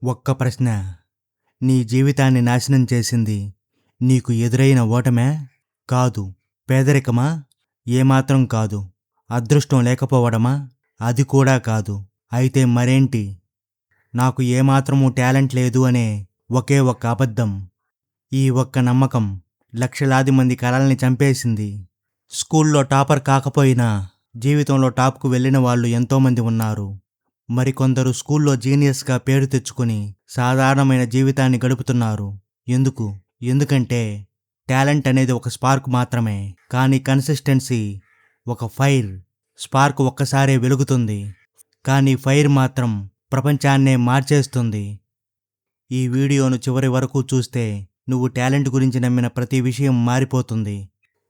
ఒక్క ప్రశ్న నీ జీవితాన్ని నాశనం చేసింది నీకు ఎదురైన ఓటమే? కాదు. పేదరికమా? ఏమాత్రం కాదు. అదృష్టం లేకపోవడమా? అది కూడా కాదు. అయితే మరేంటి? నాకు ఏమాత్రమూ టాలెంట్ లేదు అనే ఒకే ఒక్క అబద్ధం. ఈ ఒక్క నమ్మకం లక్షలాది మంది కలల్ని చంపేసింది. స్కూల్లో టాపర్ కాకపోయినా జీవితంలో టాప్కు వెళ్ళిన వాళ్ళు ఎంతోమంది ఉన్నారు. మరికొందరు స్కూల్లో జీనియస్గా పేరు తెచ్చుకుని సాధారణమైన జీవితాన్ని గడుపుతున్నారు. ఎందుకు? ఎందుకంటే టాలెంట్ అనేది ఒక స్పార్క్ మాత్రమే. కానీ కన్సిస్టెన్సీ ఒక ఫైర్. స్పార్క్ ఒక్కసారే వెలుగుతుంది, కానీ ఫైర్ మాత్రం ప్రపంచాన్నే మార్చేస్తుంది. ఈ వీడియోను చివరి వరకు చూస్తే నువ్వు టాలెంట్ గురించి నమ్మిన ప్రతి విషయం మారిపోతుంది.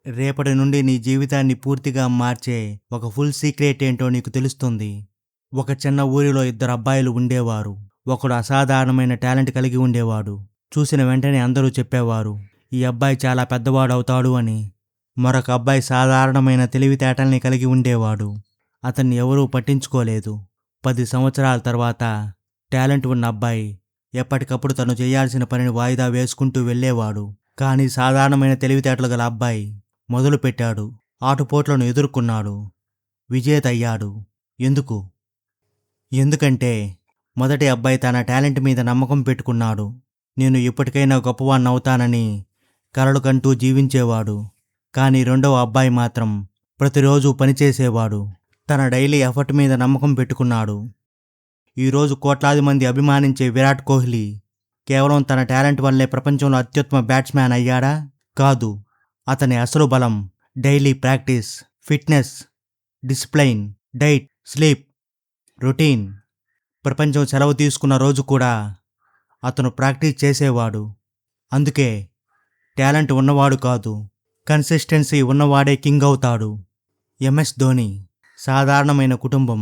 రేపటి నుండి నీ జీవితాన్ని పూర్తిగా మార్చే ఒక ఫుల్ సీక్రెట్ ఏంటో నీకు తెలుస్తుంది. ఒక చిన్న ఊరిలో ఇద్దరు అబ్బాయిలు ఉండేవారు. ఒకడు అసాధారణమైన టాలెంట్ కలిగి ఉండేవాడు. చూసిన వెంటనే అందరూ చెప్పేవారు, ఈ అబ్బాయి చాలా పెద్దవాడవుతాడు అని. మరొక అబ్బాయి సాధారణమైన తెలివితేటల్ని కలిగి ఉండేవాడు. అతన్ని ఎవరూ పట్టించుకోలేదు. 10 సంవత్సరాల తర్వాత టాలెంట్ ఉన్న అబ్బాయి ఎప్పటికప్పుడు తను చేయాల్సిన పనిని వాయిదా వేసుకుంటూ వెళ్ళేవాడు. కానీ సాధారణమైన తెలివితేటలు గల అబ్బాయి మొదలుపెట్టాడు. ఆటుపోట్లను ఎదుర్కొన్నాడు. విజేత అయ్యాడు. ఎందుకు? ఎందుకంటే మొదటి అబ్బాయి తన టాలెంట్ మీద నమ్మకం పెట్టుకున్నాడు. నేను ఎప్పటికైనా గొప్పవాణ్ణవుతానని కలలు కంటూ జీవించేవాడు. కానీ రెండవ అబ్బాయి మాత్రం ప్రతిరోజు పనిచేసేవాడు. తన డైలీ ఎఫర్ట్ మీద నమ్మకం పెట్టుకున్నాడు. ఈరోజు కోట్లాది మంది అభిమానించే విరాట్ కోహ్లీ కేవలం తన టాలెంట్ వల్లే ప్రపంచంలో అత్యుత్తమ బ్యాట్స్మ్యాన్ అయ్యాడా? కాదు. అతని అసలు బలం daily practice, fitness, discipline, diet, sleep, routine. ప్రపంచం సెలవు తీసుకున్న రోజు కూడా అతను ప్రాక్టీస్ చేసేవాడు. అందుకే టాలెంట్ ఉన్నవాడు కాదు, కన్సిస్టెన్సీ ఉన్నవాడే కింగ్ అవుతాడు. ఎంఎస్ ధోని సాధారణమైన కుటుంబం,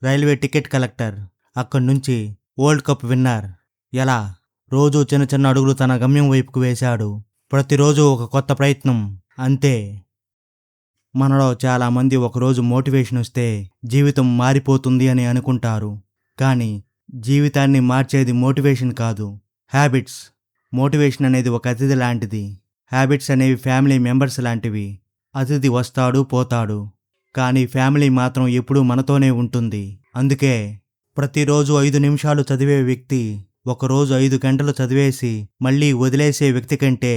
రైల్వే టికెట్ కలెక్టర్, అక్కడి నుంచి వరల్డ్ కప్ విన్నర్. ఎలా? రోజూ చిన్న చిన్న అడుగులు తన గమ్యం వైపుకు వేశాడు. ప్రతిరోజు ఒక కొత్త ప్రయత్నం, అంతే. మనలో చాలామంది ఒకరోజు మోటివేషన్ వస్తే జీవితం మారిపోతుంది అని అనుకుంటారు. కానీ జీవితాన్ని మార్చేది మోటివేషన్ కాదు, హ్యాబిట్స్. మోటివేషన్ అనేది ఒక అతిథి లాంటిది. హ్యాబిట్స్ అనేవి ఫ్యామిలీ మెంబర్స్ లాంటివి. అతిథి వస్తాడు, పోతాడు, కానీ ఫ్యామిలీ మాత్రం ఎప్పుడూ మనతోనే ఉంటుంది. అందుకే ప్రతిరోజు 5 నిమిషాలు చదివే వ్యక్తి ఒకరోజు 5 గంటలు చదివేసి మళ్ళీ వదిలేసే వ్యక్తి కంటే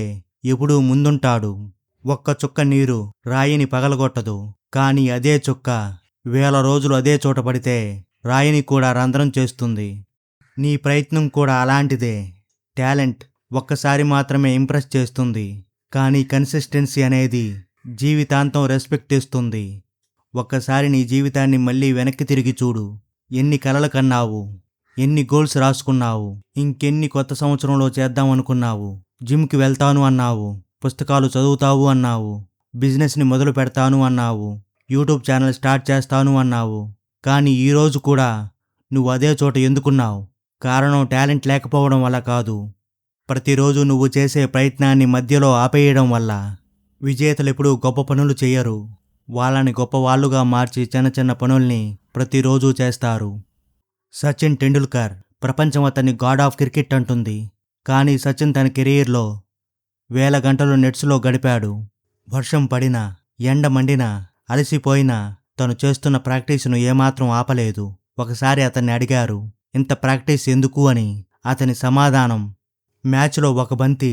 ఎప్పుడూ ముందుంటాడు. ఒక్క చుక్క నీరు రాయిని పగలగొట్టదు, కానీ అదే చుక్క 1000 రోజులు అదే చోట పడితే రాయిని కూడా రంధ్రం చేస్తుంది. నీ ప్రయత్నం కూడా అలాంటిదే. టాలెంట్ ఒక్కసారి మాత్రమే ఇంప్రెస్ చేస్తుంది, కానీ కన్సిస్టెన్సీ అనేది జీవితాంతం రెస్పెక్ట్ ఇస్తుంది. ఒక్కసారి నీ జీవితాన్ని మళ్ళీ వెనక్కి తిరిగి చూడు. ఎన్ని కలలు కన్నావు, ఎన్ని గోల్స్ రాసుకున్నావు, ఇంకెన్ని కొత్త సంవత్సరంలో చేద్దామనుకున్నావు. జిమ్కి వెళ్తాను అన్నావు, పుస్తకాలు చదువుతావు అన్నావు, బిజినెస్ని మొదలు పెడతాను అన్నావు, యూట్యూబ్ ఛానల్ స్టార్ట్ చేస్తాను అన్నావు. కానీ ఈరోజు కూడా నువ్వు అదే చోట ఎందుకున్నావు? కారణం టాలెంట్ లేకపోవడం వల్ల కాదు, ప్రతిరోజు నువ్వు చేసే ప్రయత్నాన్ని మధ్యలో ఆపేయడం వల్ల. విజేతలెప్పుడూ గొప్ప పనులు చేయరు, వాళ్ళని గొప్పవాళ్లుగా మార్చి చిన్న చిన్న పనుల్ని ప్రతిరోజు చేస్తారు. సచిన్ టెండూల్కర్ ప్రపంచం అతన్ని గాడ్ ఆఫ్ క్రికెట్ అంటుంది. కానీ సచిన్ తన కెరీర్లో 1000 గంటలు నెట్స్లో గడిపాడు. వర్షం పడినా, ఎండ మండినా, అలసిపోయినా తను చేస్తున్న ప్రాక్టీసును ఏమాత్రం ఆపలేదు. ఒకసారి అతన్ని అడిగారు, ఇంత ప్రాక్టీస్ ఎందుకు అని. అతని సమాధానం, మ్యాచ్లో ఒక బంతి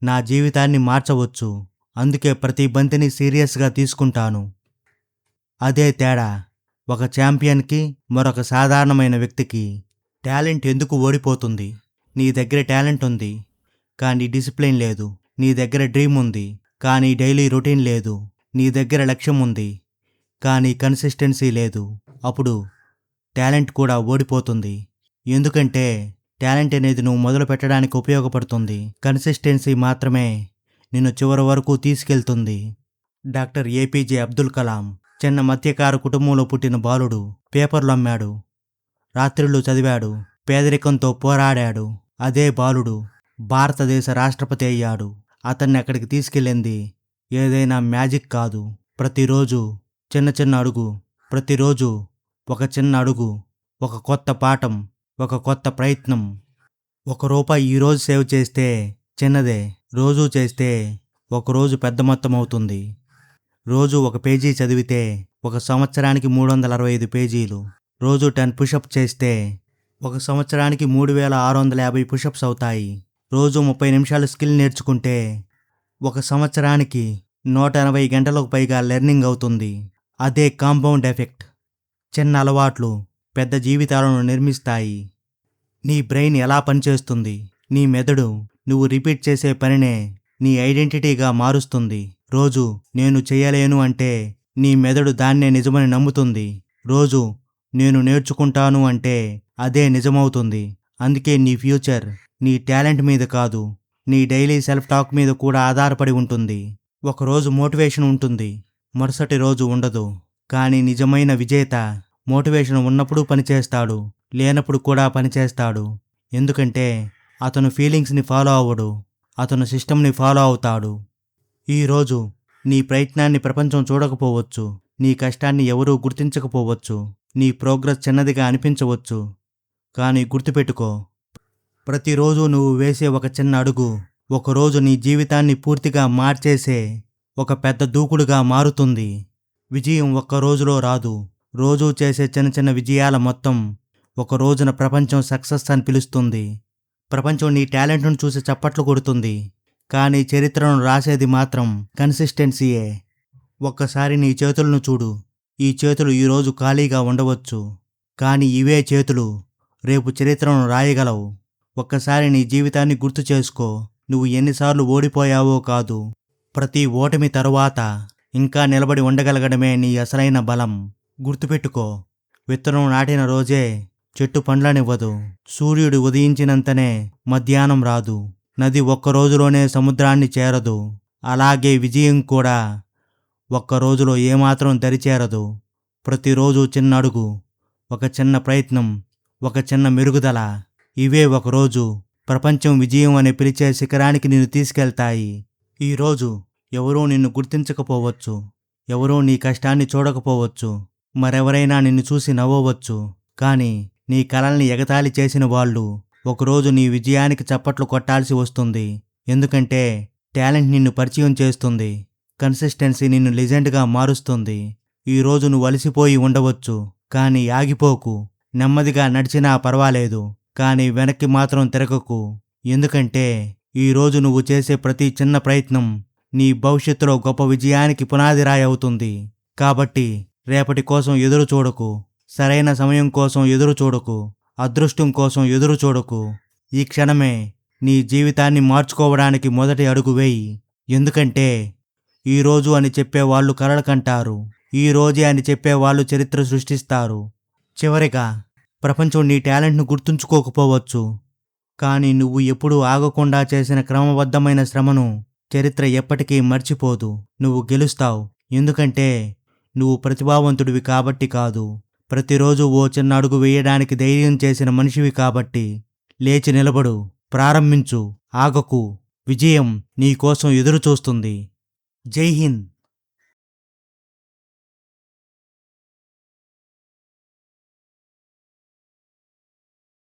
నా జీవితాన్ని మార్చవచ్చు, అందుకే ప్రతి బంతిని సీరియస్గా తీసుకుంటాను. అదే తేడా ఒక ఛాంపియన్కి మరొక సాధారణమైన వ్యక్తికి. టాలెంట్ ఎందుకు ఓడిపోతుంది? నీ దగ్గర టాలెంట్ ఉంది, కానీ డిసిప్లిన్ లేదు. నీ దగ్గర డ్రీమ్ ఉంది, కానీ డైలీ రొటీన్ లేదు. నీ దగ్గర లక్ష్యం ఉంది, కానీ కన్సిస్టెన్సీ లేదు. అప్పుడు టాలెంట్ కూడా ఓడిపోతుంది. ఎందుకంటే టాలెంట్ అనేది నువ్వు మొదలు పెట్టడానికి ఉపయోగపడుతుంది, కన్సిస్టెన్సీ మాత్రమే నిన్ను చివరి వరకు తీసుకెళ్తుంది. డాక్టర్ ఏపీజే అబ్దుల్ కలాం చిన్న మధ్యకారు కుటుంబంలో పుట్టిన బాలుడు. పేపర్లు అమ్మాడు, రాత్రిళ్ళు చదివాడు, పేదరికంతో పోరాడాడు. అదే బాలుడు భారతదేశ రాష్ట్రపతి అయ్యాడు. అతన్ని అక్కడికి తీసుకెళ్ళింది ఏదైనా మ్యాజిక్ కాదు, ప్రతిరోజు చిన్న చిన్న అడుగు, ప్రతిరోజు ఒక చిన్న అడుగు, ఒక కొత్త పాఠం, ఒక కొత్త ప్రయత్నం. ఒక రూపాయి ఈరోజు సేవ్ చేస్తే చిన్నదే, రోజూ చేస్తే ఒకరోజు పెద్ద మొత్తం అవుతుంది. రోజు ఒక పేజీ చదివితే ఒక సంవత్సరానికి 365 పేజీలు. రోజు 10 పుషప్ చేస్తే ఒక సంవత్సరానికి 3650 పుషప్స్ అవుతాయి. రోజు 30 నిమిషాలు స్కిల్ నేర్చుకుంటే ఒక సంవత్సరానికి 180 గంటలకు పైగా లెర్నింగ్ అవుతుంది. అదే కాంపౌండ్ ఎఫెక్ట్. చిన్న అలవాట్లు పెద్ద జీవితాలను నిర్మిస్తాయి. నీ బ్రెయిన్ ఎలా పనిచేస్తుంది? నీ మెదడు నువ్వు రిపీట్ చేసే పనినే నీ ఐడెంటిటీగా మారుస్తుంది. రోజు నేను చేయలేను అంటే నీ మెదడు దాన్నే నిజమని నమ్ముతుంది. రోజు నేను నేర్చుకుంటాను అంటే అదే నిజమవుతుంది. అందుకే నీ ఫ్యూచర్ నీ టాలెంట్ మీద కాదు, నీ డైలీ సెల్ఫ్ టాక్ మీద కూడా ఆధారపడి ఉంటుంది. ఒకరోజు మోటివేషన్ ఉంటుంది, మరుసటి రోజు ఉండదు. కానీ నిజమైన విజేత మోటివేషన్ ఉన్నప్పుడు పనిచేస్తాడు, లేనప్పుడు కూడా పనిచేస్తాడు. ఎందుకంటే అతను ఫీలింగ్స్ని ఫాలో అవ్వడు, అతను సిస్టమ్ని ఫాలో అవుతాడు. ఈరోజు నీ ప్రయత్నాన్ని ప్రపంచం చూడకపోవచ్చు, నీ కష్టాన్ని ఎవరూ గుర్తించకపోవచ్చు, నీ ప్రోగ్రెస్ చిన్నదిగా అనిపించవచ్చు. కానీ గుర్తుపెట్టుకో, ప్రతిరోజు నువ్వు వేసే ఒక చిన్న అడుగు ఒకరోజు నీ జీవితాన్ని పూర్తిగా మార్చేసే ఒక పెద్ద దూకుడుగా మారుతుంది. విజయం ఒక్క రోజులో రాదు. రోజూ చేసే చిన్న చిన్న విజయాల మొత్తం ఒక రోజున ప్రపంచం సక్సెస్ అని పిలుస్తుంది. ప్రపంచం నీ టాలెంట్ను చూసి చప్పట్లు కొడుతుంది, కానీ చరిత్రను రాసేది మాత్రం కన్సిస్టెన్సీయే. ఒక్కసారి నీ చేతులను చూడు. ఈ చేతులు ఈరోజు ఖాళీగా ఉండవచ్చు, కానీ ఇవే చేతులు రేపు చరిత్రను రాయగలవు. ఒక్కసారి నీ జీవితాన్ని గుర్తు చేసుకో. నువ్వు ఎన్నిసార్లు ఓడిపోయావో కాదు, ప్రతి ఓటమి తరువాత ఇంకా నిలబడి ఉండగలగడమే నీ అసలైన బలం. గుర్తుపెట్టుకో, విత్తనం నాటిన రోజే చెట్టు పండ్లనివ్వదు. సూర్యుడు ఉదయించినంతనే మధ్యాహ్నం రాదు. నది ఒక్క రోజులోనే సముద్రాన్ని చేరదు. అలాగే విజయం కూడా ఒక్క రోజులో ఏమాత్రం దరిచేరదు. ప్రతిరోజు చిన్న అడుగు, ఒక చిన్న ప్రయత్నం, ఒక చిన్న మెరుగుదల, ఇవే ఒకరోజు ప్రపంచం విజయం అని పిలిచే శిఖరానికి నిన్ను తీసుకెళ్తాయి. ఈరోజు ఎవరూ నిన్ను గుర్తించకపోవచ్చు, ఎవరూ నీ కష్టాన్ని చూడకపోవచ్చు, మరెవరైనా నిన్ను చూసి నవ్వవచ్చు. కానీ నీ కలల్ని ఎగతాళి చేసిన వాళ్ళు ఒకరోజు నీ విజయానికి చప్పట్లు కొట్టాల్సి వస్తుంది. ఎందుకంటే టాలెంట్ నిన్ను పరిచయం చేస్తుంది, కన్సిస్టెన్సీ నిన్ను లెజెండ్గా మారుస్తుంది. ఈరోజు నువ్వు అలసిపోయి ఉండవచ్చు, కానీ ఆగిపోకు. నెమ్మదిగా నడిచినా పర్వాలేదు, కానీ వెనక్కి మాత్రం తిరగకు. ఎందుకంటే ఈరోజు నువ్వు చేసే ప్రతి చిన్న ప్రయత్నం నీ భవిష్యత్తులో గొప్ప విజయానికి పునాది రాయి అవుతుంది. కాబట్టి రేపటి కోసం ఎదురు చూడకు, సరైన సమయం కోసం ఎదురు చూడకు, అదృష్టం కోసం ఎదురు చూడకు. ఈ క్షణమే నీ జీవితాన్ని మార్చుకోవడానికి మొదటి అడుగు వేయి. ఎందుకంటే ఈరోజు అని చెప్పేవాళ్ళు కలలు కంటారు, ఈ రోజే అని చెప్పేవాళ్ళు చరిత్ర సృష్టిస్తారు. చివరిగా, ప్రపంచం నీ టాలెంట్ను గుర్తుంచుకోకపోవచ్చు, కానీ నువ్వు ఎప్పుడూ ఆగకుండా చేసిన క్రమబద్ధమైన శ్రమను చరిత్ర ఎప్పటికీ మర్చిపోదు. నువ్వు గెలుస్తావు, ఎందుకంటే నువ్వు ప్రతిభావంతుడివి కాబట్టి కాదు, ప్రతిరోజు ఓ చిన్న అడుగు వేయడానికి ధైర్యం చేసిన మనిషివి కాబట్టి. లేచి నిలబడు, ప్రారంభించు, ఆగకు. విజయం నీ కోసం ఎదురు చూస్తుంది. జై హింద్.